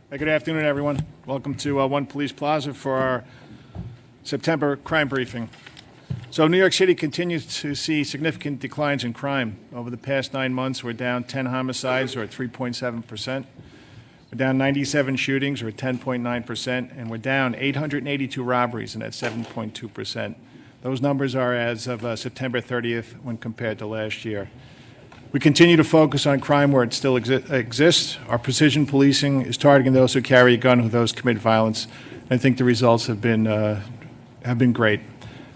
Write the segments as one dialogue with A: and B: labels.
A: Hey, good afternoon, everyone. Welcome to One Police Plaza for our September crime briefing. So New York City continues to see significant declines in crime. Over the past 9 months, we're down 10 homicides, or 3.7%. We're down 97 shootings, or 10.9%. And we're down 882 robberies, and that's 7.2%. Those numbers are as of September 30th when compared to last year. We continue to focus on crime where it still exists. Our precision policing is targeting those who carry a gun, who those commit violence. And I think the results have been great.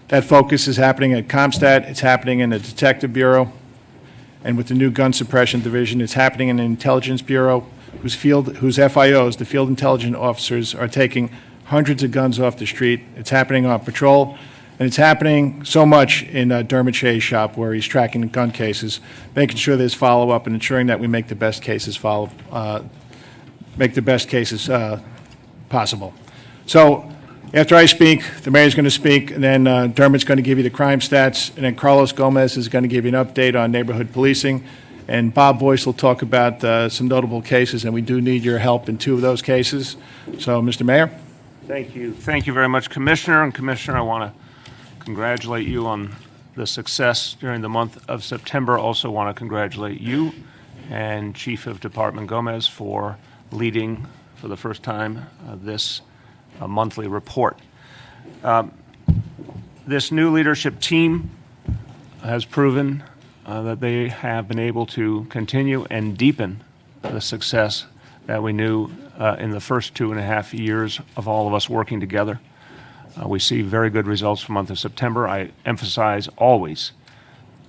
A: That focus is happening at CompStat. It's happening in the Detective Bureau, and with the new Gun Suppression Division, it's happening in the Intelligence Bureau, whose FIOs, the Field Intelligence Officers, are taking hundreds of guns off the street. It's happening on patrol. And it's happening so much in Dermot Shea's shop, where he's tracking the gun cases, making sure there's follow-up and ensuring that we make the best cases possible. So after I speak, the mayor's going to speak, and then Dermot's going to give you the crime stats, and then Carlos Gomez is going to give you an update on neighborhood policing, and Bob Boyce will talk about some notable cases, and we do need your help in 2 of those cases. So, Mr. Mayor.
B: Thank you. Thank you very much, Commissioner. And Commissioner, I want to congratulate you on the success during the month of September. Also want to congratulate you and Chief of Department Gomez for leading for the first time this monthly report. This new leadership team has proven that they have been able to continue and deepen the success that we knew in the first 2.5 years of all of us working together. We see very good results for the month of September. I emphasize always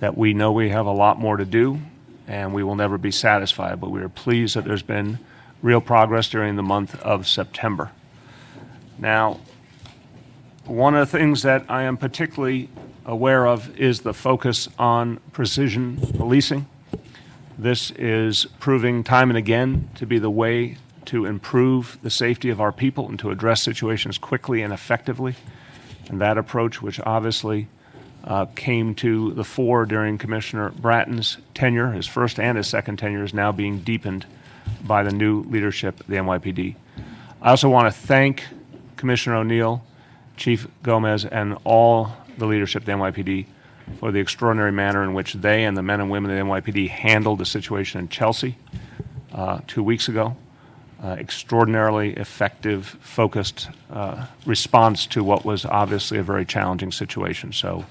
B: that we know we have a lot more to do, and we will never be satisfied, but we are pleased that there's been real progress during the month of September. Now, one of the things that I am particularly aware of is the focus on precision policing. This is proving time and again to be the way to improve the safety of our people and to address situations quickly and effectively. And that approach, which obviously came to the fore during Commissioner Bratton's tenure, his first and his second tenure, is now being deepened by the new leadership of the NYPD. I also want to thank Commissioner O'Neill, Chief Gomez, and all the leadership of the NYPD for the extraordinary manner in which they and the men and women of the NYPD handled the situation in Chelsea 2 weeks ago. Extraordinarily effective, focused response to what was obviously a very challenging situation. So,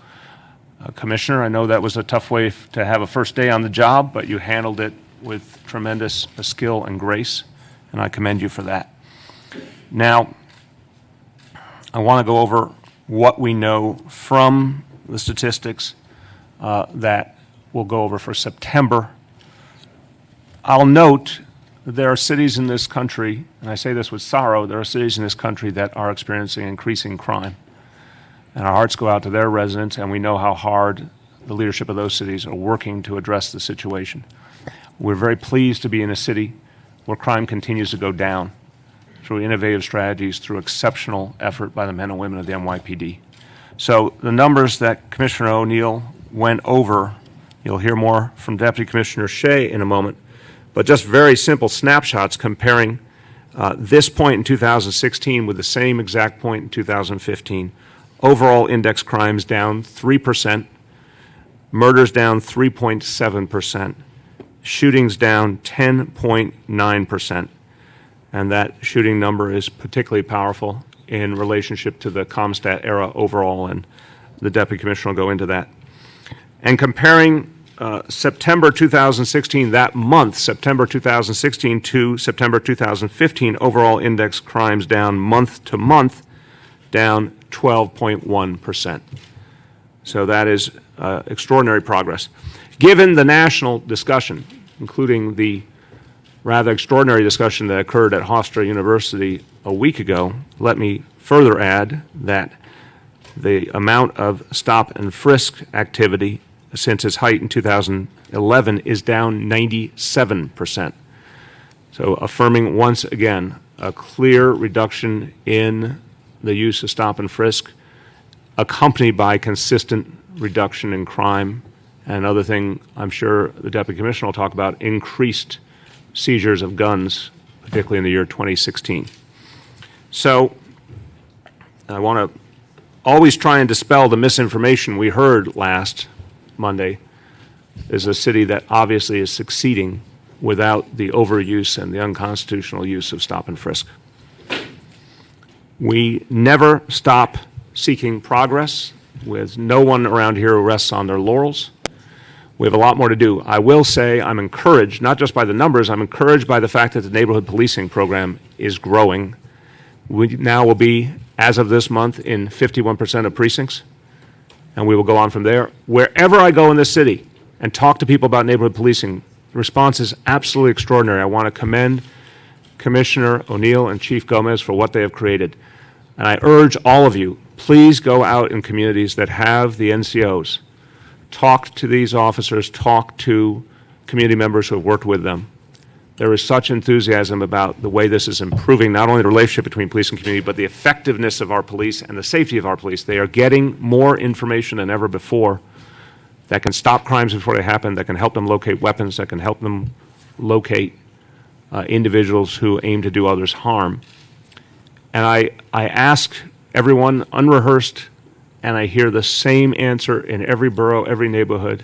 B: Commissioner, I know that was a tough way to have a first day on the job, but you handled it with tremendous skill and grace, and I commend you for that. Now, I want to go over what we know from the statistics that we'll go over for September. I'll note there are cities in this country, and I say this with sorrow, there are cities in this country that are experiencing increasing crime. And our hearts go out to their residents, and we know how hard the leadership of those cities are working to address the situation. We're very pleased to be in a city where crime continues to go down through innovative strategies, through exceptional effort by the men and women of the NYPD. So the numbers that Commissioner O'Neill went over, you'll hear more from Deputy Commissioner Shea in a moment, but just very simple snapshots comparing this point in 2016 with the same exact point in 2015. Overall index crimes down 3%, murders down 3.7%, shootings down 10.9%. And that shooting number is particularly powerful in relationship to the CompStat era overall, and the Deputy Commissioner will go into that. And comparing September 2016, that month, September 2016 to September 2015, overall index crimes down month to month, down 12.1%. So that is extraordinary progress. Given the national discussion, including the rather extraordinary discussion that occurred at Hofstra University a week ago, let me further add that the amount of stop and frisk activity since its height in 2011 is down 97%. So affirming once again a clear reduction in the use of stop and frisk, accompanied by consistent reduction in crime. And another thing I'm sure the Deputy Commissioner will talk about, increased seizures of guns particularly in the year 2016. So I want to always try and dispel the misinformation we heard last Monday. Is a city that obviously is succeeding without the overuse and the unconstitutional use of stop and frisk. We never stop seeking progress, with no one around here who rests on their laurels. We have a lot more to do. I will say I'm encouraged, not just by the numbers, I'm encouraged by the fact that the neighborhood policing program is growing. We now will be, as of this month, in 51% of precincts, and we will go on from there. Wherever I go in this city and talk to people about neighborhood policing, the response is absolutely extraordinary. I want to commend Commissioner O'Neill and Chief Gomez for what they have created. And I urge all of you, please go out in communities that have the NCOs. Talk to these officers, talk to community members who have worked with them. There is such enthusiasm about the way this is improving not only the relationship between police and community, but the effectiveness of our police and the safety of our police. They are getting more information than ever before that can stop crimes before they happen, that can help them locate weapons, that can help them locate individuals who aim to do others harm. And I ask everyone, unrehearsed, and I hear the same answer in every borough, every neighborhood.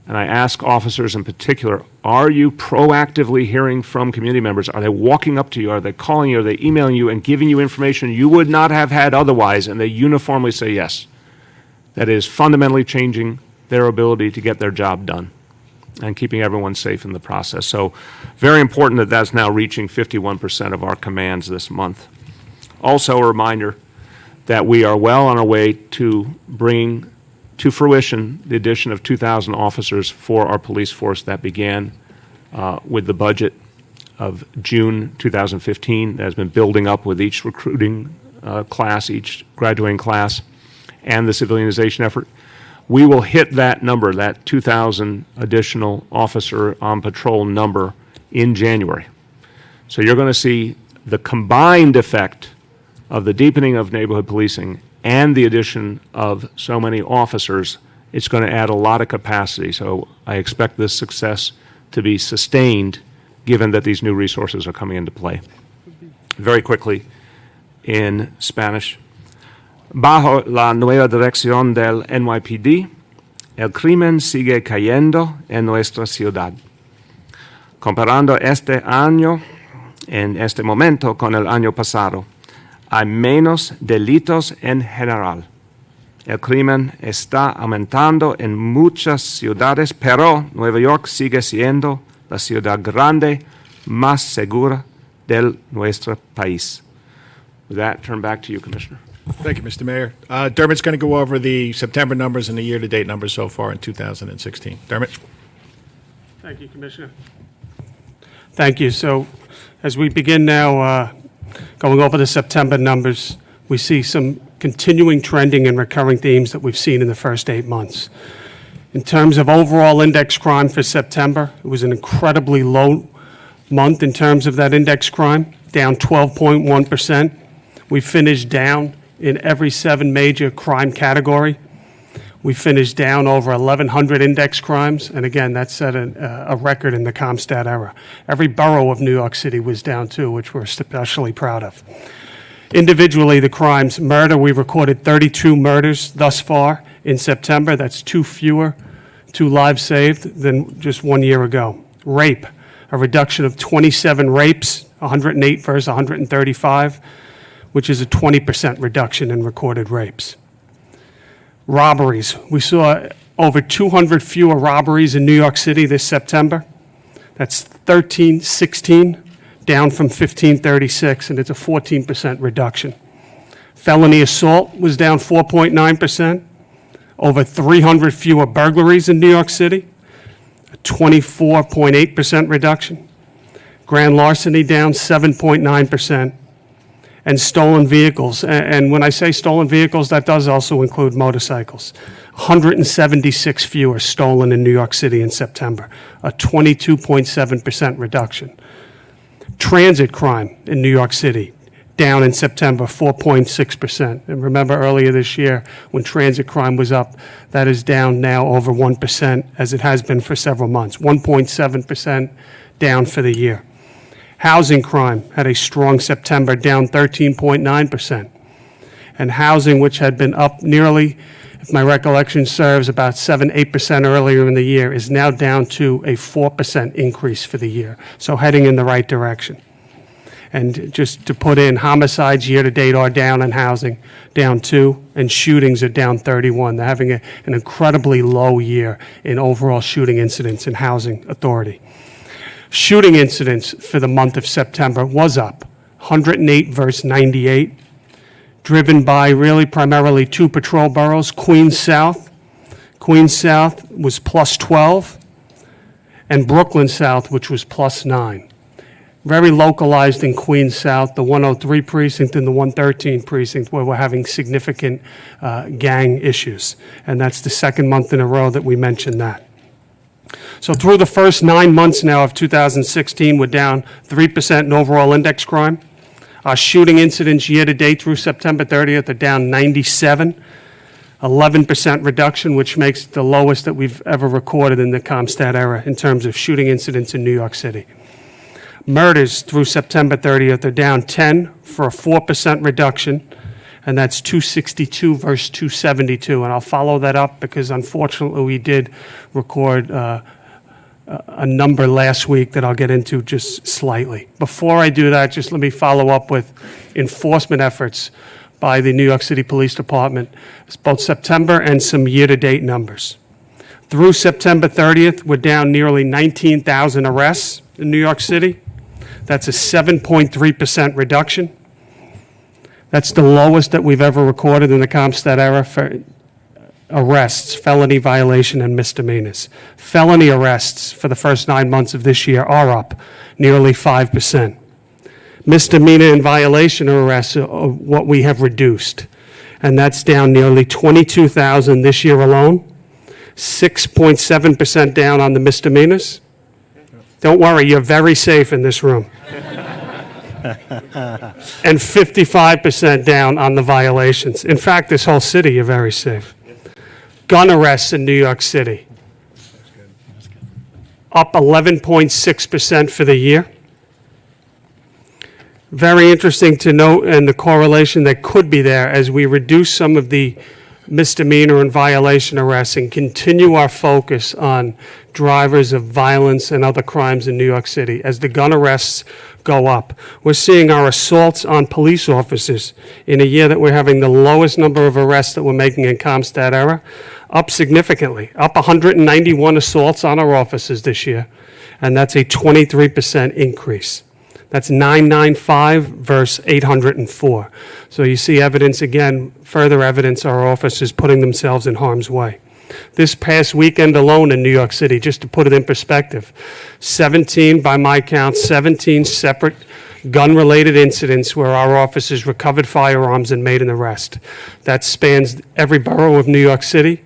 B: And I ask officers in particular, are you proactively hearing from community members? Are they walking up to you? Are they calling you? Are they emailing you and giving you information you would not have had otherwise? And they uniformly say yes. That is fundamentally changing their ability to get their job done and keeping everyone safe in the process. So very important that that's now reaching 51% of our commands this month. Also a reminder that we are well on our way to bringing to fruition the addition of 2,000 officers for our police force that began with the budget of June 2015 that has been building up with each recruiting class, each graduating class, and the civilianization effort. We will hit that number, that 2,000 additional officer on patrol number, in January. So you're going to see the combined effect of the deepening of neighborhood policing and the addition of so many officers. It's going to add a lot of capacity. So I expect this success to be sustained given that these new resources are coming into play. Very quickly, in Spanish. Bajo la nueva dirección del NYPD, el crimen sigue cayendo en nuestra ciudad. Comparando este año, en este momento, con el año pasado, hay menos delitos en general. El crimen está aumentando en muchas ciudades, pero Nueva York sigue siendo la ciudad grande más segura de nuestro país. With that, turn back to you, Commissioner.
A: Thank you, Mr. Mayor. Dermot's going to go over the September numbers and the year-to-date numbers so far in 2016. Dermot?
C: Thank you, Commissioner. Thank you. So as we begin now going over the September numbers, we see some continuing trending and recurring themes that we've seen in the first 8 months. In terms of overall index crime for September, it was an incredibly low month in terms of that index crime, down 12.1%. We finished down in every 7 major crime category. We finished down over 1,100 index crimes, and again, that set a record in the CompStat era. Every borough of New York City was down too, which we're especially proud of. Individually, the crimes, murder, we recorded 32 murders thus far in September. That's 2 fewer, 2 lives saved than just 1 year ago. Rape, a reduction of 27 rapes, 108 versus 135, which is a 20% reduction in recorded rapes. Robberies, we saw over 200 fewer robberies in New York City this September. That's 1316, down from 1536, and it's a 14% reduction. Felony assault was down 4.9%. Over 300 fewer burglaries in New York City, a 24.8% reduction. Grand larceny down 7.9%. And stolen vehicles, and when I say stolen vehicles, that does also include motorcycles. 176 fewer stolen in New York City in September, a 22.7% reduction. Transit crime in New York City, down in September, 4.6%. And remember earlier this year, when transit crime was up, that is down now over 1%, as it has been for several months, 1.7% down for the year. Housing crime had a strong September, down 13.9%. And housing, which had been up nearly, if my recollection serves, about 7-8% earlier in the year, is now down to a 4% increase for the year. So heading in the right direction. And just to put in, homicides year-to-date are down in housing, down 2, and shootings are down 31. They're having an incredibly low year in overall shooting incidents in housing authority. Shooting incidents for the month of September was up, 108 versus 98, driven by really primarily 2 patrol boroughs, Queens South. Queens South was plus 12, and Brooklyn South, which was plus 9. Very localized in Queens South, the 103 precinct and the 113 precinct, where we're having significant gang issues. And that's the second month in a row that we mentioned that. So through the first 9 months now of 2016, we're down 3% in overall index crime. Our shooting incidents year-to-date through September 30th are down 97, 11% reduction, which makes it the lowest that we've ever recorded in the CompStat era in terms of shooting incidents in New York City. Murders through September 30th are down 10 for a 4% reduction, and that's 262 versus 272. And I'll follow that up because unfortunately we did record a number last week that I'll get into just slightly. Before I do that, just let me follow up with enforcement efforts by the New York City Police Department. It's both September and some year-to-date numbers. Through September 30th, we're down nearly 19,000 arrests in New York City. That's a 7.3% reduction. That's the lowest that we've ever recorded in the CompStat era for arrests, felony violation, and misdemeanors. Felony arrests for the first 9 months of this year are up nearly 5%. Misdemeanor and violation arrests are what we have reduced, and that's down nearly 22,000 this year alone, 6.7% down on the misdemeanors. Don't worry, you're very safe in this room. And 55% down on the violations. In fact, this whole city, you're very safe. Gun arrests in New York City, up 11.6% for the year. Very interesting to note, and the correlation that could be there as we reduce some of the misdemeanor and violation arrests and continue our focus on drivers of violence and other crimes in New York City. As the gun arrests go up, we're seeing our assaults on police officers in a year that we're having the lowest number of arrests that we're making in CompStat era, up significantly, up 191 assaults on our officers this year, and that's a 23% increase. That's 995 versus 804. So you see evidence, again, further evidence our officers putting themselves in harm's way. This past weekend alone in New York City, just to put it in perspective, 17, by my count, 17 separate gun-related incidents where our officers recovered firearms and made an arrest. That spans every borough of New York City,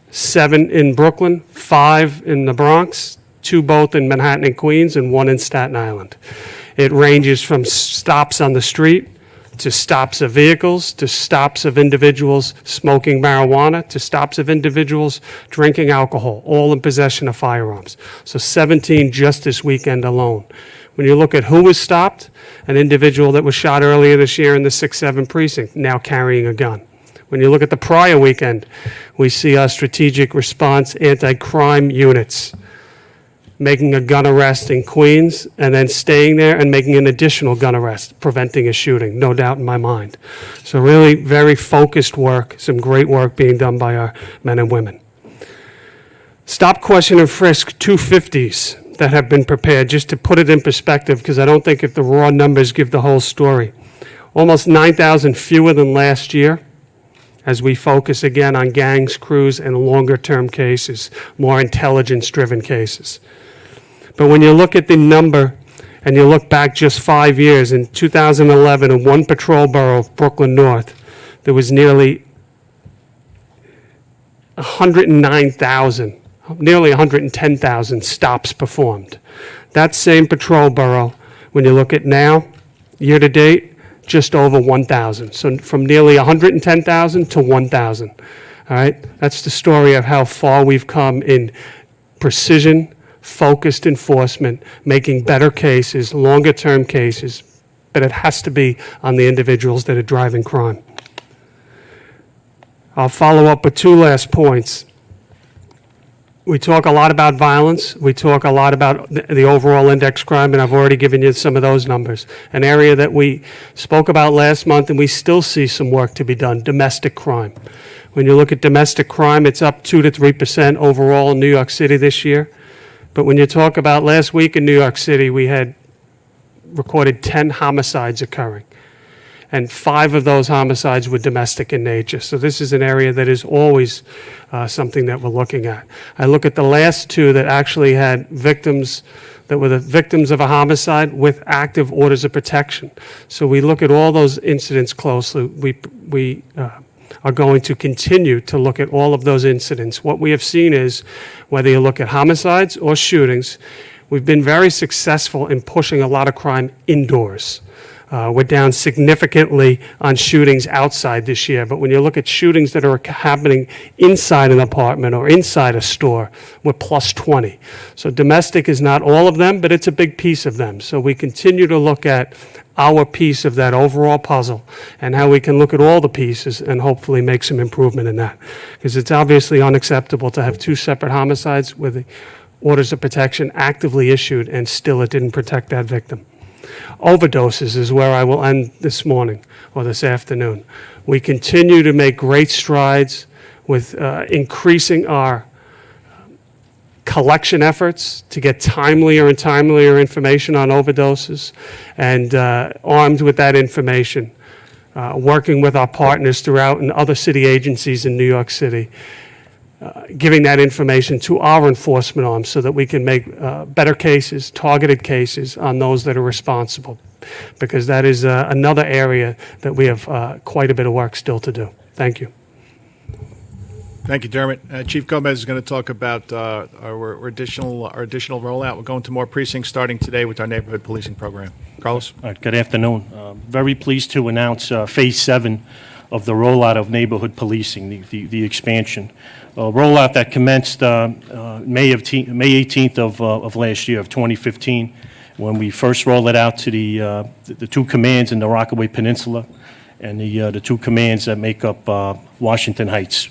C: 7 in Brooklyn, 5 in the Bronx, 2 both in Manhattan and Queens, and 1 in Staten Island. It ranges from stops on the street to stops of vehicles, to stops of individuals smoking marijuana, to stops of individuals drinking alcohol, all in possession of firearms. So 17 just this weekend alone. When you look at who was stopped, an individual that was shot earlier this year in the 6-7 precinct, now carrying a gun. When you look at the prior weekend, we see our strategic response anti-crime units making a gun arrest in Queens and then staying there and making an additional gun arrest, preventing a shooting, no doubt in my mind. So really very focused work, some great work being done by our men and women. Stop, question, and frisk 250s that have been prepared, just to put it in perspective, because I don't think if the raw numbers give the whole story. Almost 9,000 fewer than last year, as we focus again on gangs, crews, and longer-term cases, more intelligence-driven cases. But when you look at the number and you look back just 5 years, in 2011, in one patrol borough, Brooklyn North, there was nearly 109,000, nearly 110,000 stops performed. That same patrol borough, when you look at now, year to date, just over 1,000. So from nearly 110,000 to 1,000. All right? That's the story of how far we've come in precision, focused enforcement, making better cases, longer-term cases, but it has to be on the individuals that are driving crime. I'll follow up with two last points. We talk a lot about violence. We talk a lot about the overall index crime, and I've already given you some of those numbers. An area that we spoke about last month, and we still see some work to be done, domestic crime. When you look at domestic crime, it's up 2 to 3% overall in New York City this year. But when you talk about last week in New York City, we had recorded 10 homicides occurring, and 5 of those homicides were domestic in nature. So this is an area that is always something that we're looking at. I look at the last 2 that actually had victims that were the victims of a homicide with active orders of protection. So we look at all those incidents closely. We are going to continue to look at all of those incidents. What we have seen is, whether you look at homicides or shootings, we've been very successful in pushing a lot of crime indoors. We're down significantly on shootings outside this year, but when you look at shootings that are happening inside an apartment or inside a store, we're plus 20. So domestic is not all of them, but it's a big piece of them. So we continue to look at our piece of that overall puzzle and how we can look at all the pieces and hopefully make some improvement in that. Because it's obviously unacceptable to have 2 separate homicides with the orders of protection actively issued and still it didn't protect that victim. Overdoses is where I will end this morning or this afternoon. We continue to make great strides with increasing our collection efforts to get timelier and timelier information on overdoses, and armed with that information, working with our partners throughout and other city agencies in New York City, giving that information to our enforcement arms so that we can make better cases, targeted cases on those that are responsible, because that is another area that we have quite a bit of work still to do. Thank you.
A: Thank you, Dermot. Chief Gomez is going to talk about our additional rollout. We're going to more precincts starting today with our neighborhood policing program. Carlos?
D: All right, good afternoon. Very pleased to announce Phase 7 of the rollout of neighborhood policing, the expansion. Rollout that commenced May 18th of last year, of 2015, when we first rolled it out to the 2 commands in the Rockaway Peninsula and the 2 commands that make up Washington Heights.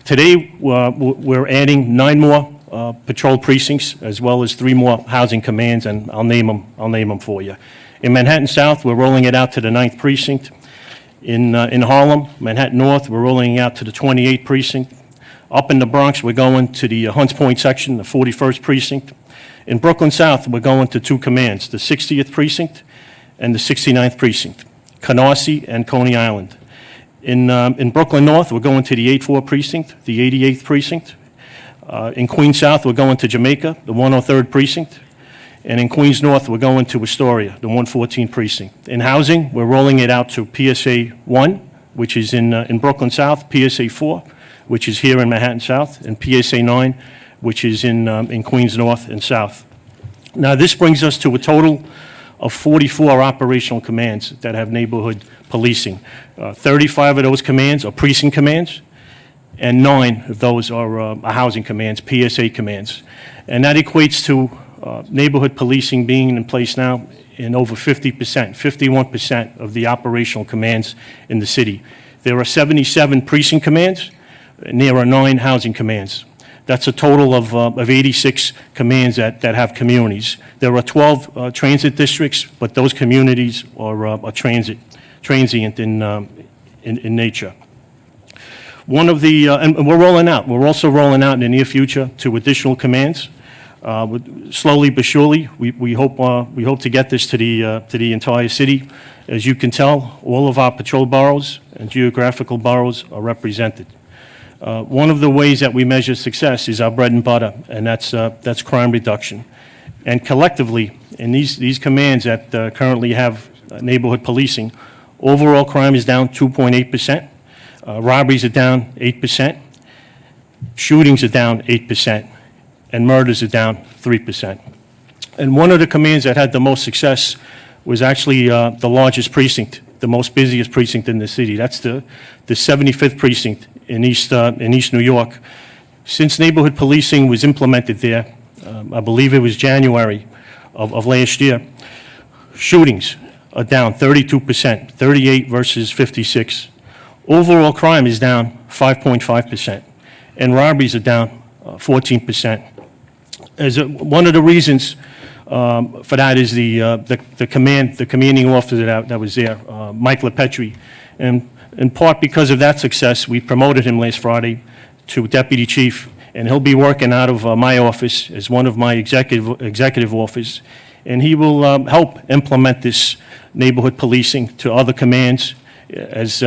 D: Today, we're adding 9 more patrol precincts, as well as 3 more housing commands, and I'll name them for you. In Manhattan South, we're rolling it out to the 9th precinct. In Harlem, Manhattan North, we're rolling out to the 28th precinct. Up in the Bronx, we're going to the Hunts Point section, the 41st precinct. In Brooklyn South, we're going to 2 commands, the 60th precinct and the 69th precinct, Canarsie and Coney Island. In Brooklyn North, we're going to the 8th precinct, the 88th precinct. In Queens South, we're going to Jamaica, the 103rd precinct. And in Queens North, we're going to Astoria, the 114th precinct. In housing, we're rolling it out to PSA 1, which is in Brooklyn South, PSA 4, which is here in Manhattan South, and PSA 9, which is in Queens North and South. Now, this brings us to a total of 44 operational commands that have neighborhood policing. 35 of those commands are precinct commands, and 9 of those are housing commands, PSA commands. And that equates to neighborhood policing being in place now in over 50%, 51% of the operational commands in the city. There are 77 precinct commands, and there are 9 housing commands. That's a total of 86 commands that have communities. There are 12 transit districts, but those communities are transient in nature. One of the, and we're rolling out, we're also rolling out in the near future to additional commands. Slowly but surely, we hope to get this to the entire city. As you can tell, all of our patrol boroughs and geographical boroughs are represented. One of the ways that we measure success is our bread and butter, and that's crime reduction. And collectively, in these commands that currently have neighborhood policing, overall crime is down 2.8%, robberies are down 8%, shootings are down 8%, and murders are down 3%. And one of the commands that had the most success was actually the largest precinct, the most busiest precinct in the city. That's the 75th precinct in East New York. Since neighborhood policing was implemented there, I believe it was January of last year. Shootings are down 32%, 38 versus 56. Overall crime is down 5.5%, and robberies are down 14%. One of the reasons for that is the commanding officer that was there, Mike LaPetri. And in part because of that success, we promoted him last Friday to deputy chief, and he'll be working out of my office as one of my executive office, and he will help implement this neighborhood policing to other commands as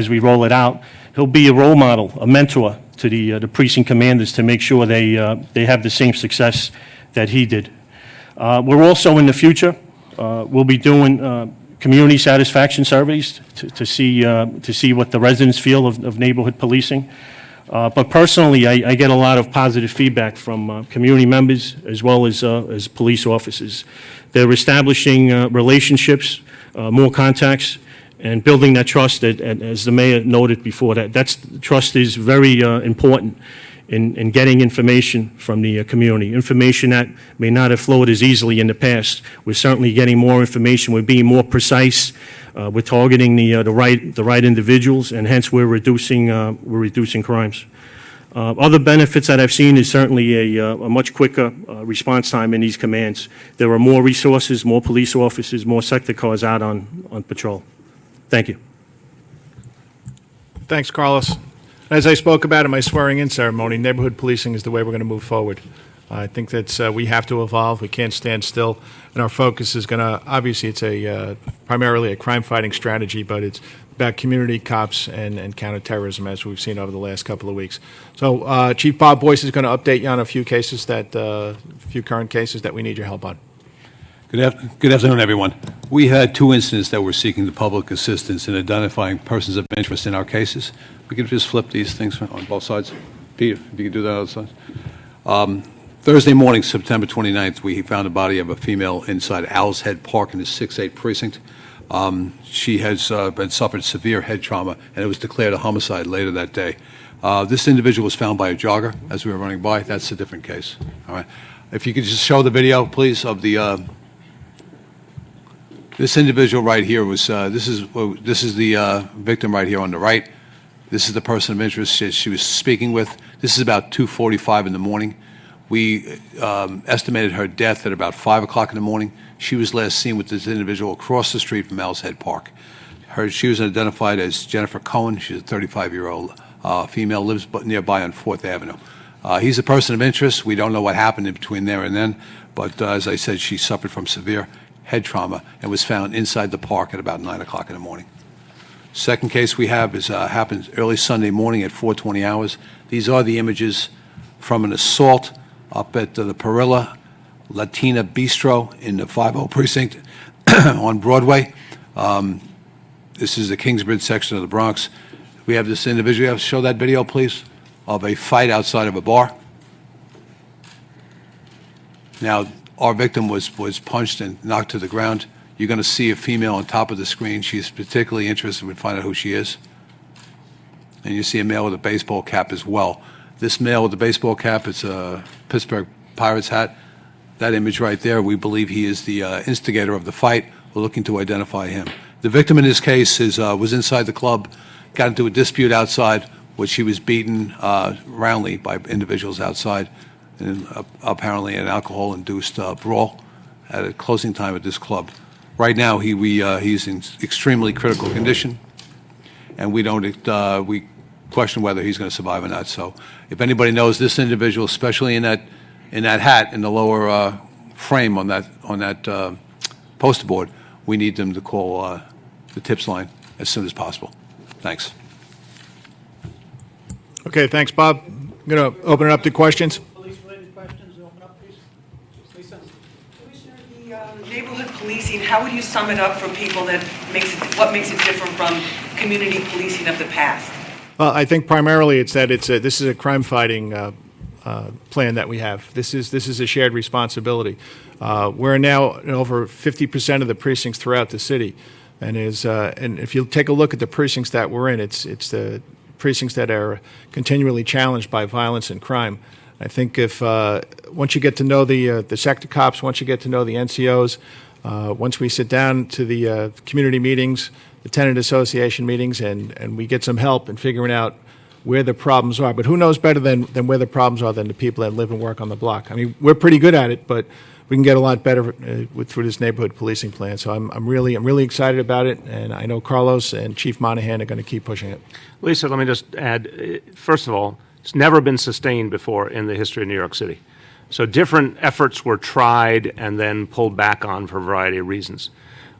D: we roll it out. He'll be a role model, a mentor to the precinct commanders to make sure they have the same success that he did. We're also in the future, we'll be doing community satisfaction surveys to see what the residents feel of neighborhood policing. But personally, I get a lot of positive feedback from community members as well as police officers. They're establishing relationships, more contacts, and building that trust that, as the mayor noted before, trust is very important in getting information from the community. Information that may not have flowed as easily in the past. We're certainly getting more information. We're being more precise. We're targeting the right individuals, and hence we're reducing crimes. Other benefits that I've seen is certainly a much quicker response time in these commands. There are more resources, more police officers, more sector cars out on patrol. Thank you.
A: Thanks, Carlos. As I spoke about in my swearing-in ceremony, neighborhood policing is the way we're going to move forward. I think that we have to evolve. We can't stand still. And our focus is going to, obviously, it's primarily a crime-fighting strategy, but it's about community cops and counterterrorism, as we've seen over the last couple of weeks. So Chief Bob Boyce is going to update you on a few current cases that we need your help on.
E: Good afternoon, everyone. We had 2 incidents that were seeking the public assistance in identifying persons of interest in our cases. We could just flip these things on both sides. Peter, if you could do that on the side. Thursday morning, September 29th, we found a body of a female inside Owl's Head Park in the 6-8 precinct. She has suffered severe head trauma, and it was declared a homicide later that day. This individual was found by a jogger as we were running by. That's a different case. All right. If you could just show the video, please, of the... This individual right here was, this is the victim right here on the right. This is the person of interest she was speaking with. This is about 2:45 in the morning. We estimated her death at about 5 o'clock in the morning. She was last seen with this individual across the street from Owl's Head Park. She was identified as Jennifer Cohen. She's a 35-year-old female, lives nearby on 4th Avenue. He's a person of interest. We don't know what happened in between there and then, but as I said, she suffered from severe head trauma and was found inside the park at about 9 o'clock in the morning. Second case we have is happened early Sunday morning at 4:20 hours. These are the images from an assault up at the Perilla Latina Bistro in the 50 precinct on Broadway. This is the Kingsbridge section of the Bronx. We have this individual. You have to show that video, please, of a fight outside of a bar. Now, our victim was punched and knocked to the ground. You're going to see a female on top of the screen. She's particularly interested in finding out who she is. And you see a male with a baseball cap as well. This male with the baseball cap, it's a Pittsburgh Pirates hat. That image right there, we believe he is the instigator of the fight. We're looking to identify him. The victim in this case was inside the club, got into a dispute outside, which he was beaten roundly by individuals outside, and apparently an alcohol-induced brawl at a closing time at this club. Right now, he's in extremely critical condition, and we question whether he's going to survive or not. So, if anybody knows this individual, especially in that hat in the lower frame on that poster board, we need them to call the tips line as soon as possible. Thanks.
A: Okay, thanks, Bob. I'm going to open it up to questions.
F: Police-related questions, open up, please. Lisa? Commissioner, the neighborhood policing, how would you sum it up for people what makes it different from community policing of the past?
A: Well, I think primarily it's that this is a crime-fighting plan that we have. This is a shared responsibility. We're now in over 50% of the precincts throughout the city, and if you take a look at the precincts that we're in, it's the precincts that are continually challenged by violence and crime. I think if once you get to know the sector cops, once you get to know the NCOs, once we sit down to the community meetings, the tenant association meetings, and we get some help in figuring out where the problems are. But who knows better than where the problems are than the people that live and work on the block? I mean, we're pretty good at it, but we can get a lot better through this neighborhood policing plan. So I'm really excited about it, and I know Carlos and Chief Monahan are going to keep pushing it.
B: Lisa, let me just add, first of all, it's never been sustained before in the history of New York City. So different efforts were tried and then pulled back on for a variety of reasons.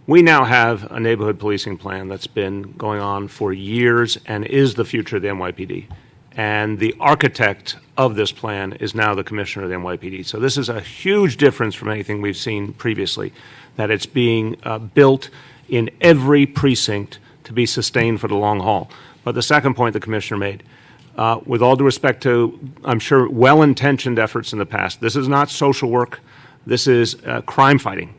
B: We now have a neighborhood policing plan that's been going on for years and is the future of the NYPD. And the architect of this plan is now the commissioner of the NYPD. So this is a huge difference from anything we've seen previously, that it's being built in every precinct to be sustained for the long haul. But the second point the commissioner made, with all due respect to, I'm sure, well-intentioned efforts in the past, this is not social work. This is crime fighting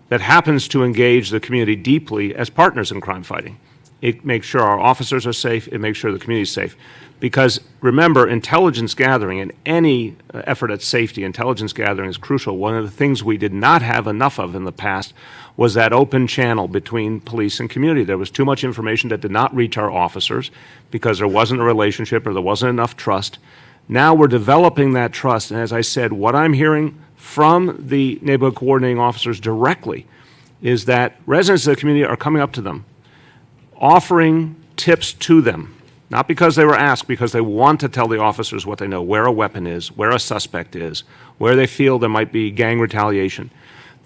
B: that happens to engage the community deeply as partners in crime fighting. It makes sure our officers are safe. It makes sure the community is safe. Because remember, intelligence gathering in any effort at safety, intelligence gathering is crucial. One of the things we did not have enough of in the past was that open channel between police and community. There was too much information that did not reach our officers because there wasn't a relationship or there wasn't enough trust. Now we're developing that trust. And as I said, what I'm hearing from the neighborhood coordinating officers directly is that residents of the community are coming up to them, offering tips to them, not because they were asked, because they want to tell the officers what they know, where a weapon is, where a suspect is, where they feel there might be gang retaliation.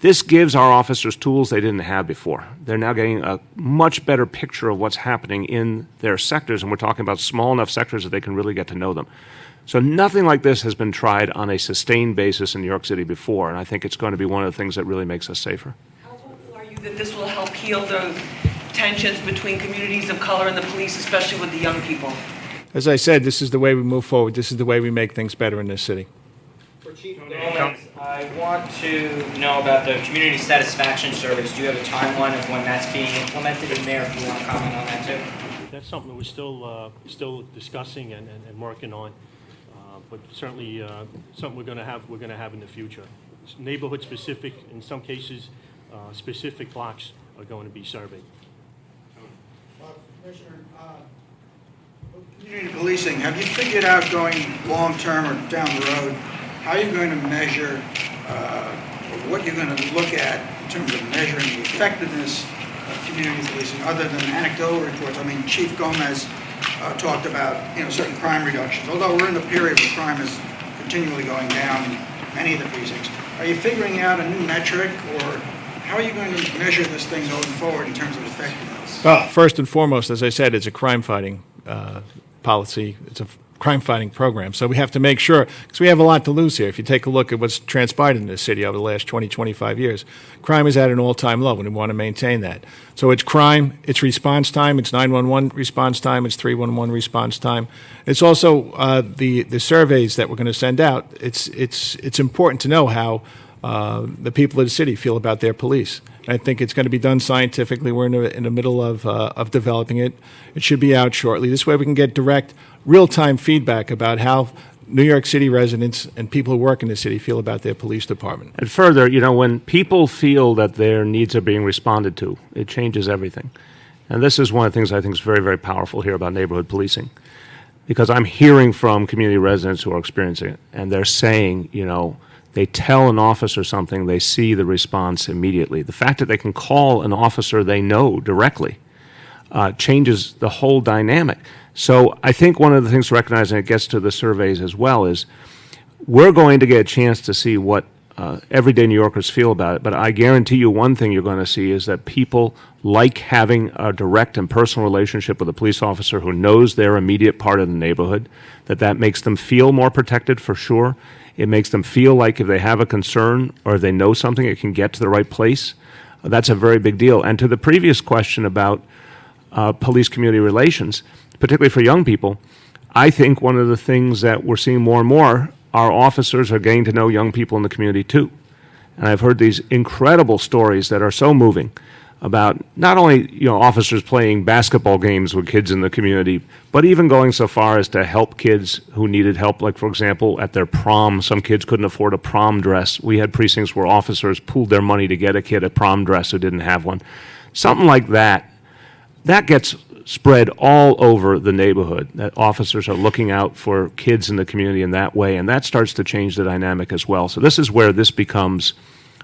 B: This gives our officers tools they didn't have before. They're now getting a much better picture of what's happening in their sectors, and we're talking about small enough sectors that they can really get to know them. So nothing like this has been tried on a sustained basis in New York City before, and I think it's going to be one of the things that really makes us safer.
F: How hopeful are you that this will help heal the tensions between communities of color and the police, especially with the young people?
A: As I said, this is the way we move forward. This is the way we make things better in this city.
G: For Chief Gomez, I want to know about the community satisfaction surveys. Do you have a timeline of when that's being implemented? And Mayor, if you want to comment on that too.
D: That's something that we're still discussing and working on, but certainly something we're going to have in the future. It's neighborhood specific, in some cases, specific blocks are going to be surveyed.
H: Commissioner, community policing, have you figured out going long-term or down the road, how you're going to measure, or what you're going to look at in terms of measuring the effectiveness of community policing, other than anecdotal reports? I mean, Chief Gomez talked about, certain crime reductions, although we're in a period where crime is continually going down in many of the precincts. Are you figuring out a new metric, or how are you going to measure this thing going forward in terms of effectiveness?
A: Well, first and foremost, as I said, it's a crime-fighting policy. It's a crime-fighting program. So we have to make sure, because we have a lot to lose here. If you take a look at what's transpired in this city over the last 20, 25 years, crime is at an all-time low, and we want to maintain that. So it's crime, it's response time, it's 911 response time, it's 311 response time. It's also the surveys that we're going to send out. It's important to know how the people of the city feel about their police. I think it's going to be done scientifically. We're in the middle of developing it. It should be out shortly. This way we can get direct, real-time feedback about how New York City residents and people who work in the city feel about their police department.
B: And further, when people feel that their needs are being responded to, it changes everything. And this is one of the things I think is very, very powerful here about neighborhood policing, because I'm hearing from community residents who are experiencing it, and they're saying, they tell an officer something, they see the response immediately. The fact that they can call an officer they know directly changes the whole dynamic. So I think one of the things to recognize, and it gets to the surveys as well, is we're going to get a chance to see what everyday New Yorkers feel about it. But I guarantee you one thing you're going to see is that people like having a direct and personal relationship with a police officer who knows their immediate part of the neighborhood, that makes them feel more protected for sure. It makes them feel like if they have a concern or if they know something, it can get to the right place. That's a very big deal. And to the previous question about police-community relations, particularly for young people, I think one of the things that we're seeing more and more, our officers are getting to know young people in the community too. And I've heard these incredible stories that are so moving about not only, officers playing basketball games with kids in the community, but even going so far as to help kids who needed help. Like, for example, at their prom, some kids couldn't afford a prom dress. We had precincts where officers pooled their money to get a kid a prom dress who didn't have one. Something like that, that gets spread all over the neighborhood, that officers are looking out for kids in the community in that way, and that starts to change the dynamic as well. So this is where this becomes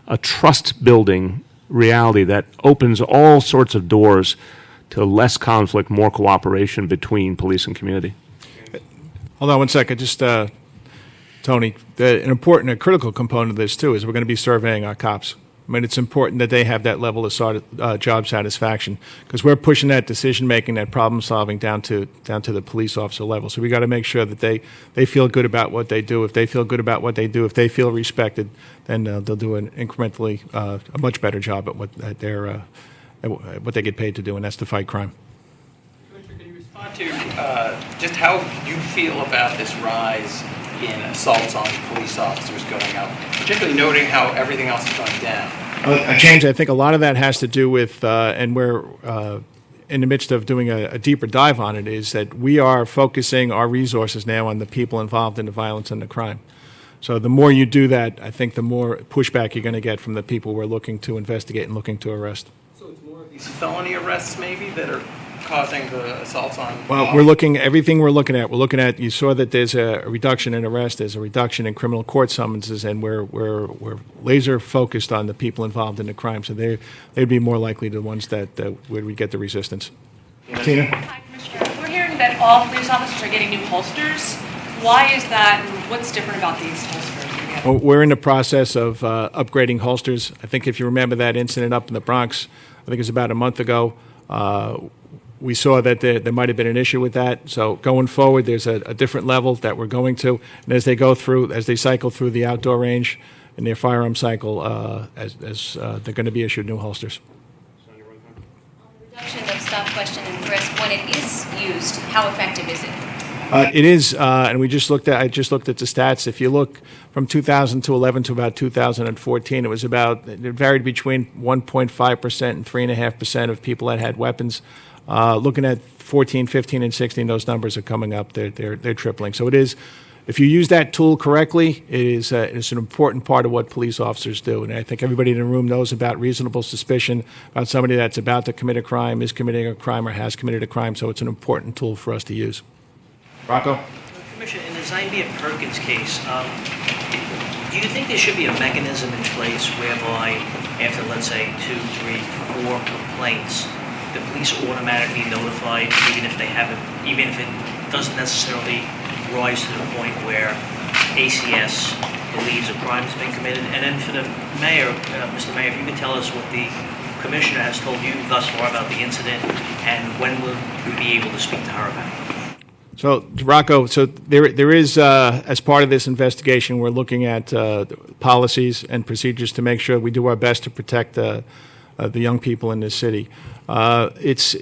B: a trust-building reality that opens all sorts of doors to less conflict, more cooperation between police and community.
A: Hold on one second, just, Tony, an important, a critical component of this, too, is we're going to be surveying our cops. I mean, it's important that they have that level of job satisfaction, because we're pushing that decision-making, that problem-solving down to the police officer level. So we got to make sure that they feel good about what they do. If they feel good about what they do, if they feel respected, then they'll do an incrementally a much better job at what they get paid to do, and that's to fight crime.
I: Commissioner, can you respond to just how you feel about this rise in assaults on police officers going up, particularly noting how everything else is going down?
A: James, I think a lot of that has to do with, and we're in the midst of doing a deeper dive on it, is that we are focusing our resources now on the people involved in the violence and the crime. So the more you do that, I think the more pushback you're going to get from the people we're looking to investigate and looking to arrest.
I: So it's more of these felony arrests maybe that are causing the assaults on?
A: Well, we're looking at, you saw that there's a reduction in arrest, there's a reduction in criminal court summonses, and we're laser focused on the people involved in the crime. So they'd be more likely the ones that where we get the resistance. Tina?
J: Hi, Commissioner. We're hearing that all police officers are getting new holsters. Why is that, and what's different about these holsters?
A: Well, we're in the process of upgrading holsters. I think if you remember that incident up in the Bronx, I think it was about a month ago, we saw that there might have been an issue with that. So going forward, there's a different level that we're going to. And as they cycle through the outdoor range in their firearm cycle, they're going to be issued new holsters.
K: Reduction of stop, question, and frisk, when it is used, how effective is it?
A: It is, and I just looked at the stats. If you look from 2011 to about 2014, it varied between 1.5% and 3.5% of people that had weapons. Looking at 14, 15, and 16, those numbers are coming up. They're tripling. So it is, if you use that tool correctly, it's an important part of what police officers do. And I think everybody in the room knows about reasonable suspicion about somebody that's about to commit a crime, is committing a crime, or has committed a crime. So it's an important tool for us to use. Rocco?
L: Commissioner, in the Zambia Perkins case, do you think there should be a mechanism in place whereby after, let's say, 2, 3, 4 complaints, the police are automatically notified, even if it doesn't necessarily rise to the point where ACS believes a crime has been committed? And then for the mayor, Mr. Mayor, if you could tell us what the commissioner has told you thus far about the incident, and when will we be able to speak to her about it?
A: So, Rocco, there is, as part of this investigation, we're looking at policies and procedures to make sure we do our best to protect the young people in this city. It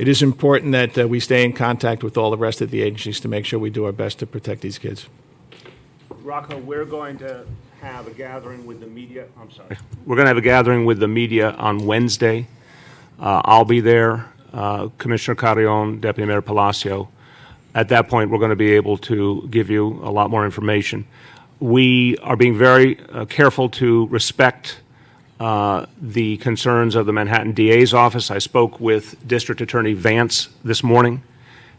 A: is important that we stay in contact with all the rest of the agencies to make sure we do our best to protect these kids.
B: Rocco, we're going to have a gathering with the media. I'm sorry. We're going to have a gathering with the media on Wednesday. I'll be there. Commissioner Carrion, Deputy Mayor Blasio. At that point, we're going to be able to give you a lot more information. We are being very careful to respect the concerns of the Manhattan DA's office. I spoke with District Attorney Vance this morning,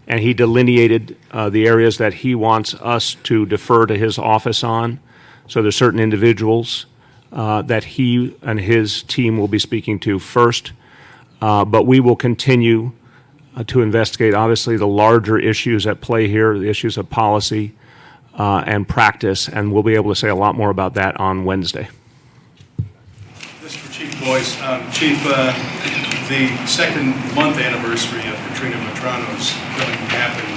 B: and he delineated the areas that he wants us to defer to his office on. So there's certain individuals that he and his team will be speaking to first. But we will continue to investigate, obviously, the larger issues at play here, the issues of policy and practice, and we'll be able to say a lot more about that on Wednesday.
M: This is for Chief Boyce. Chief, the second month anniversary of Katrina Matrano's killing happened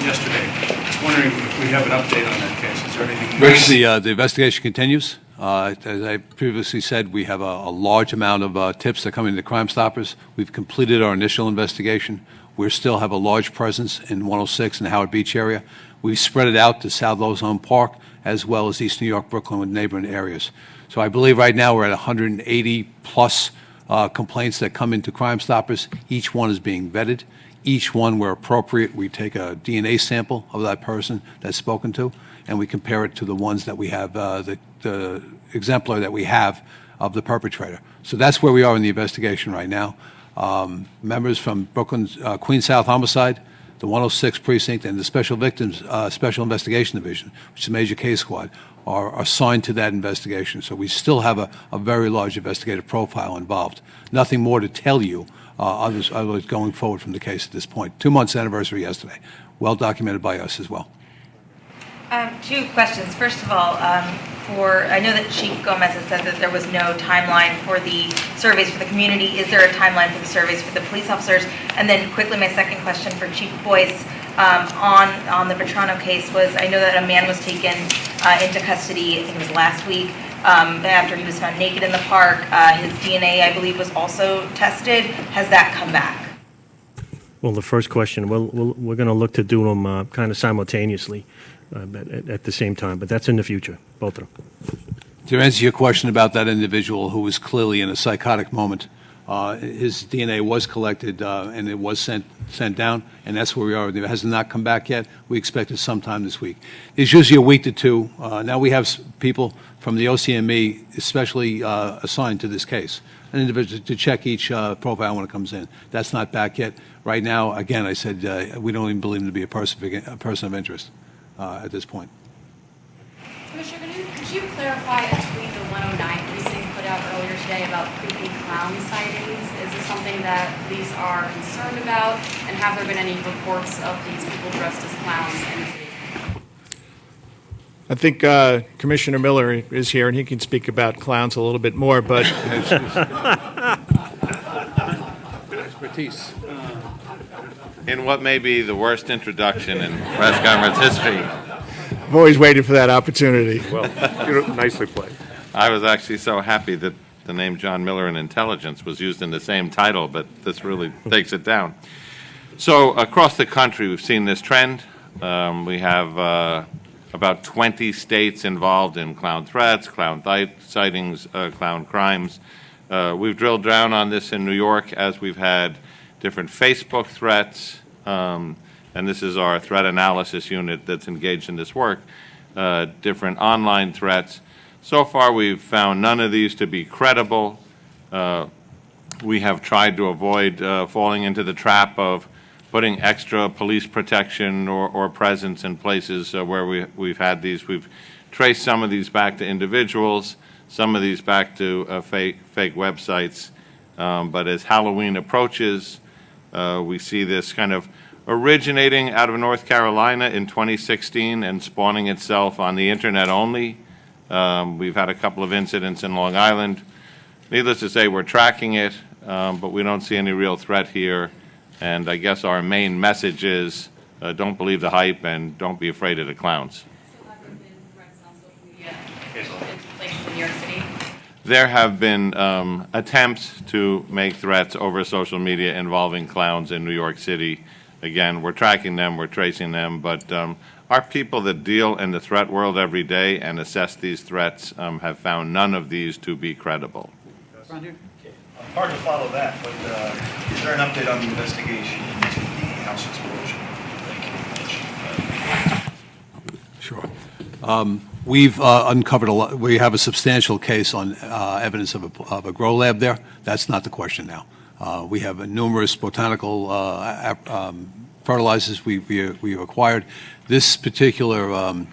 M: yesterday. I was wondering if we have an update on that case. Is there anything new?
E: The investigation continues. As I previously said, we have a large amount of tips that come into Crime Stoppers. We've completed our initial investigation. We still have a large presence in 106 in the Howard Beach area. We've spread it out to South Ozone Park as well as East New York, Brooklyn, with neighboring areas. So I believe right now we're at 180-plus complaints that come into Crime Stoppers. Each one is being vetted. Each one, where appropriate, we take a DNA sample of that person that's spoken to, and we compare it to the ones that we have, the exemplar that we have of the perpetrator. So that's where we are in the investigation right now. Members from Brooklyn's Queens South Homicide, the 106 Precinct, and the Special Victims Special Investigation Division, which is a major case squad, are assigned to that investigation. So we still have a very large investigative profile involved. Nothing more to tell you others going forward from the case at this point. 2 months anniversary yesterday. Well documented by us as well.
N: Two questions. First of all, I know that Chief Gomez has said that there was no timeline for the surveys for the community. Is there a timeline for the surveys for the police officers? And then quickly, my second question for Chief Boyce on the Vetrano case was, I know that a man was taken into custody, I think it was last week, after he was found naked in the park. His DNA, I believe, was also tested. Has that come back?
D: Well, the first question, we're going to look to do them kind of simultaneously at the same time, but that's in the future, both of them.
E: To answer your question about that individual who was clearly in a psychotic moment, his DNA was collected and it was sent down, and that's where we are. It has not come back yet. We expect it sometime this week. It's usually a week to two. Now we have people from the OCME especially assigned to this case, an individual to check each profile when it comes in. That's not back yet. Right now, again, I said we don't even believe him to be a person of interest at this point.
J: Commissioner, could you clarify a tweet the 109 precinct put out earlier today about creepy clown sightings? Is this something that police are concerned about? And have there been any reports of these people dressed as clowns in the city?
A: I think Commissioner Miller is here, and he can speak about clowns a little bit more, but
E: expertise.
O: In what may be the worst introduction in press conference history.
A: I've always waited for that opportunity.
B: Well, nicely played.
O: I was actually so happy that the name John Miller in Intelligence was used in the same title, but this really takes it down. So across the country, we've seen this trend. We have about 20 states involved in clown threats, clown sightings, clown crimes. We've drilled down on this in New York as we've had different Facebook threats, and this is our threat analysis unit that's engaged in this work, different online threats. So far, we've found none of these to be credible. We have tried to avoid falling into the trap of putting extra police protection or presence in places where we've had these. We've traced some of these back to individuals, some of these back to fake websites. But as Halloween approaches, we see this kind of originating out of North Carolina in 2016 and spawning itself on the internet only. We've had a couple of incidents in Long Island. Needless to say, we're tracking it, but we don't see any real threat here. And I guess our main message is don't believe the hype and don't be afraid of the clowns.
J: So have there been threats on social media in places in New York City?
O: There have been attempts to make threats over social media involving clowns in New York City. Again, we're tracking them, we're tracing them, but our people that deal in the threat world every day and assess these threats have found none of these to be credible.
P: Hard to follow that, but is there an update on the investigation into the house explosion?
E: Sure. We've uncovered a lot. We have a substantial case on evidence of a grow lab there. That's not the question now. We have numerous botanical fertilizers we acquired. These particular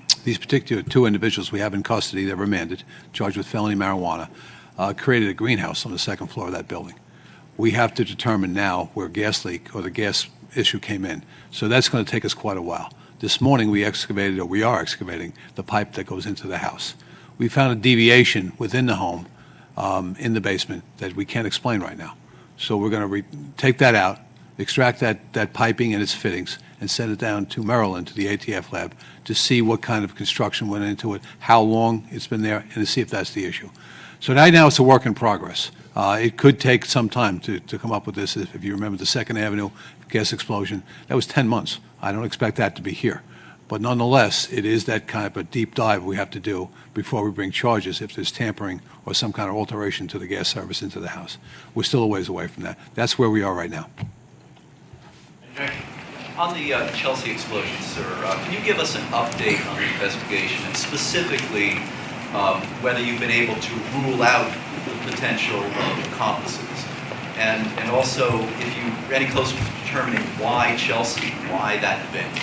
E: two individuals we have in custody, they're remanded, charged with felony marijuana, created a greenhouse on the second floor of that building. We have to determine now where gas leak or the gas issue came in. So that's going to take us quite a while. This morning we are excavating the pipe that goes into the house. We found a deviation within the home in the basement that we can't explain right now. So we're going to take that out, extract that piping and its fittings, and send it down to Maryland, to the ATF lab, to see what kind of construction went into it, how long it's been there, and to see if that's the issue. So right now it's a work in progress. It could take some time to come up with this. If you remember the 2nd Avenue gas explosion, that was 10 months. I don't expect that to be here. But nonetheless, it is that kind of a deep dive we have to do before we bring charges if there's tampering or some kind of alteration to the gas service into the house. We're still a ways away from that. That's where we are right now.
Q: On the Chelsea explosion, sir, can you give us an update on the investigation and specifically whether you've been able to rule out the potential of accomplices? And also, if you're any closer to determining why Chelsea, why that event?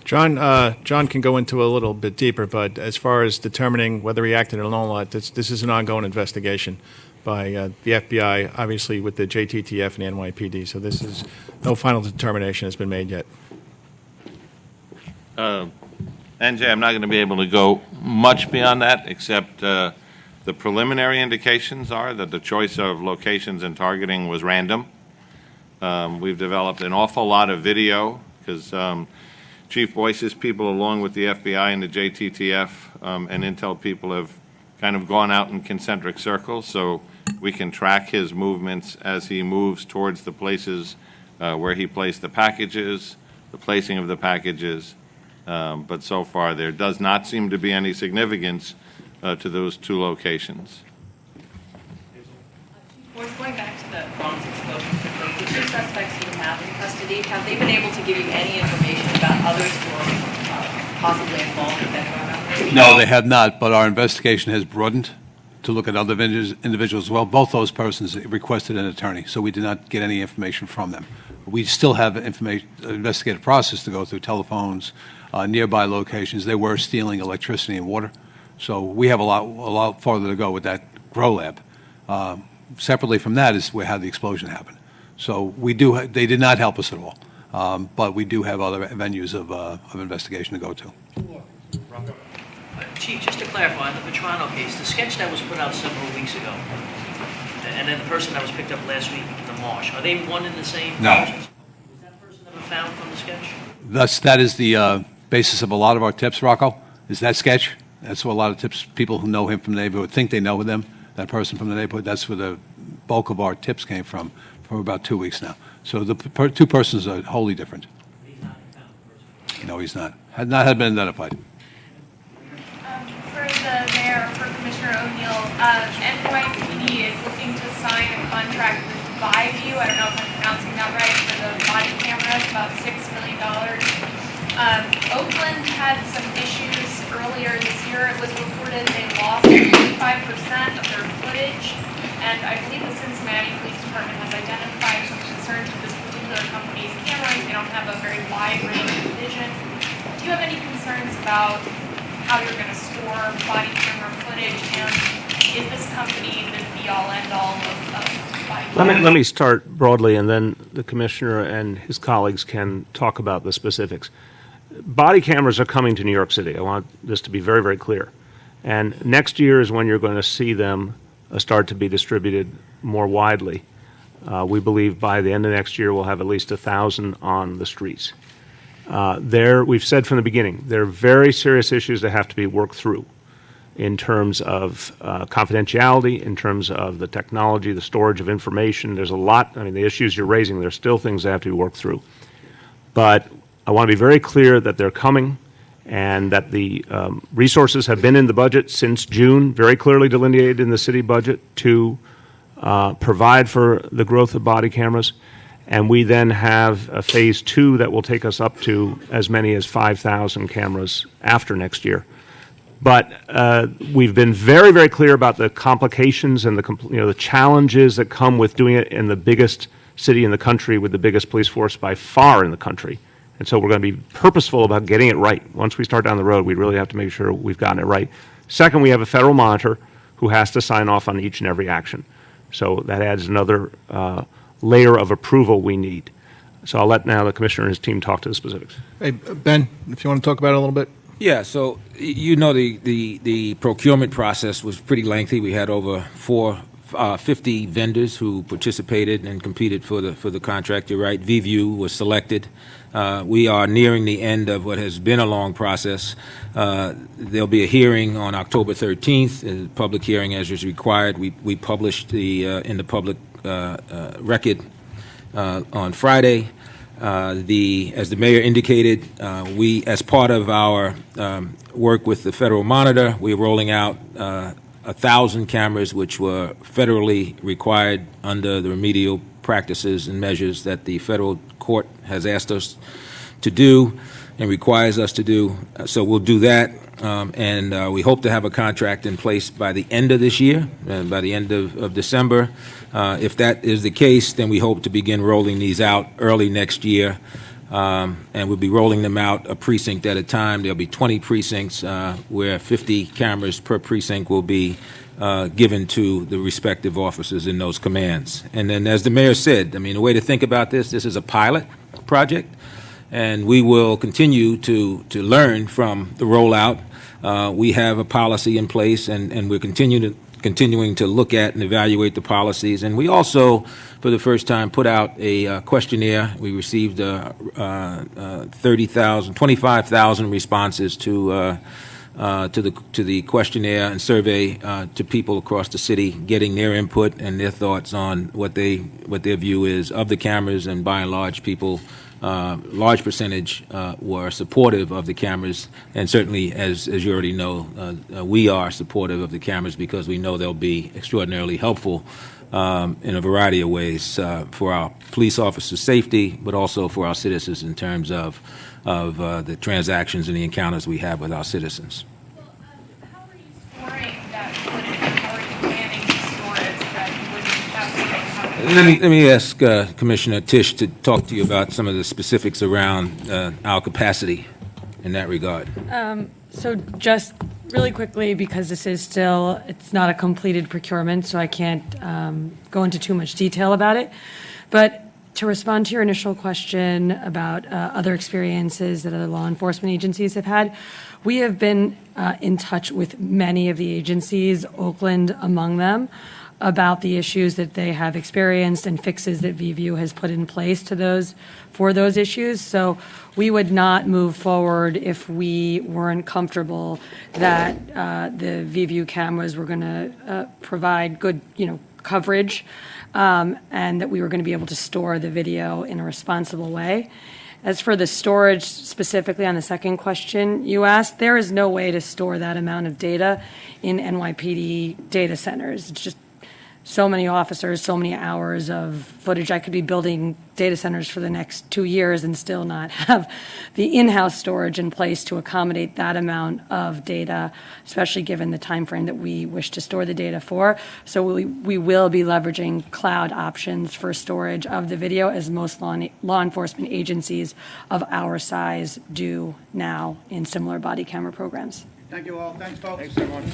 A: John can go into a little bit deeper, but as far as determining whether he acted or not, this is an ongoing investigation by the FBI, obviously with the JTTF and the NYPD. So this is no final determination has been made yet.
O: NJ, I'm not going to be able to go much beyond that, except the preliminary indications are that the choice of locations and targeting was random. We've developed an awful lot of video because Chief Boyce's people, along with the FBI and the JTTF and Intel people, have kind of gone out in concentric circles, so we can track his movements as he moves towards the places where he placed the packages, the placing of the packages. But so far, there does not seem to be any significance to those two locations.
R: Going back to the Bronx explosion quickly, the two suspects you have in custody, have they been able to give you any information about others who are possibly involved in that operation?
E: No, they have not, but our investigation has broadened to look at other individuals as well. Both those persons requested an attorney, so we did not get any information from them. We still have investigative process to go through, telephones, nearby locations. They were stealing electricity and water, so we have a lot farther to go with that grow lab. Separately from that is how the explosion happened. So they did not help us at all, but we do have other venues of investigation to go to.
L: Chief, just to clarify, on the Vetrano case, the sketch that was put out several weeks ago, and then the person that was picked up last week, the Marsh, are they one and the same?
E: No.
L: Was that person ever found from the sketch?
E: That is the basis of a lot of our tips, Rocco, is that sketch. That's what a lot of tips, people who know him from the neighborhood think they know them, that person from the neighborhood. That's where the bulk of our tips came from for about 2 weeks now. So the two persons are wholly different. No, he's not. Had been identified.
J: For the mayor, for Commissioner O'Neill, NYPD is looking to sign a contract with Blasio, I don't know if I'm pronouncing that right, for the body cameras, about $6 million. Oakland had some issues earlier this year. It was reported they lost 25% of their footage, and I believe the Cincinnati Police Department has identified some concerns with this particular company's cameras. They don't have a very wide range of vision. Do you have any concerns about how you're going to store body camera footage, and is this company the be-all, end-all of body camera?
B: Let me start broadly, and then the commissioner and his colleagues can talk about the specifics. Body cameras are coming to New York City. I want this to be very, very clear. And next year is when you're going to see them start to be distributed more widely. We believe by the end of next year we'll have at least 1,000 on the streets. We've said from the beginning, there are very serious issues that have to be worked through in terms of confidentiality, in terms of the technology, the storage of information. There's a lot, the issues you're raising, there's still things that have to be worked through. But I want to be very clear that they're coming and that the resources have been in the budget since June, very clearly delineated in the city budget to provide for the growth of body cameras. And we then have a phase 2 that will take us up to as many as 5,000 cameras after next year. But we've been very, very clear about the complications and the challenges that come with doing it in the biggest city in the country with the biggest police force by far in the country. And so we're going to be purposeful about getting it right. Once we start down the road, we really have to make sure we've gotten it right. Second, we have a federal monitor who has to sign off on each and every action. So that adds another layer of approval we need. So I'll let now the commissioner and his team talk to the specifics.
A: Hey, Ben, if you want to talk about it a little bit.
S: Yeah, so the procurement process was pretty lengthy. We had over 50 vendors who participated and competed for the contract. You're right, VView was selected. We are nearing the end of what has been a long process. There'll be a hearing on October 13th, a public hearing as is required. We published in the public record on Friday. As the mayor indicated, we, as part of our work with the Federal Monitor, we're rolling out 1,000 cameras, which were federally required under the remedial practices and measures that the federal court has asked us to do and requires us to do. So we'll do that, and we hope to have a contract in place by the end of this year, by the end of December. If that is the case, then we hope to begin rolling these out early next year, and we'll be rolling them out a precinct at a time. There'll be 20 precincts where 50 cameras per precinct will be given to the respective officers in those commands. And then, as the mayor said, I mean, the way to think about this is a pilot project, and we will continue to learn from the rollout. We have a policy in place, and we're continuing to look at and evaluate the policies. And we also, for the first time, put out a questionnaire. We received 25,000 responses to the questionnaire and survey to people across the city, getting their input and their thoughts on what their view is of the cameras. And by and large, people, large percentage, were supportive of the cameras. And certainly, as you already know, we are supportive of the cameras because we know they'll be extraordinarily helpful in a variety of ways for our police officers' safety, but also for our citizens in terms of the transactions and the encounters we have with our citizens. Let me ask Commissioner Tisch to talk to you about some of the specifics around our capacity in that regard.
T: So just really quickly, because this is still, it's not a completed procurement, so I can't go into too much detail about it. But to respond to your initial question about other experiences that other law enforcement agencies have had, we have been in touch with many of the agencies, Oakland among them, about the issues that they have experienced and fixes that VView has put in place for those issues. So we would not move forward if we weren't comfortable that the VView cameras were going to provide good, coverage, and that we were going to be able to store the video in a responsible way. As for the storage, specifically on the second question you asked, there is no way to store that amount of data in NYPD data centers. It's just so many officers, so many hours of footage. I could be building data centers for the next 2 years and still not have the in-house storage in place to accommodate that amount of data, especially given the time frame that we wish to store the data for. So we will be leveraging cloud options for storage of the video, as most law enforcement agencies of our size do now in similar body camera programs.
H: Thank you all. Thanks, folks.
A: Thanks, everyone.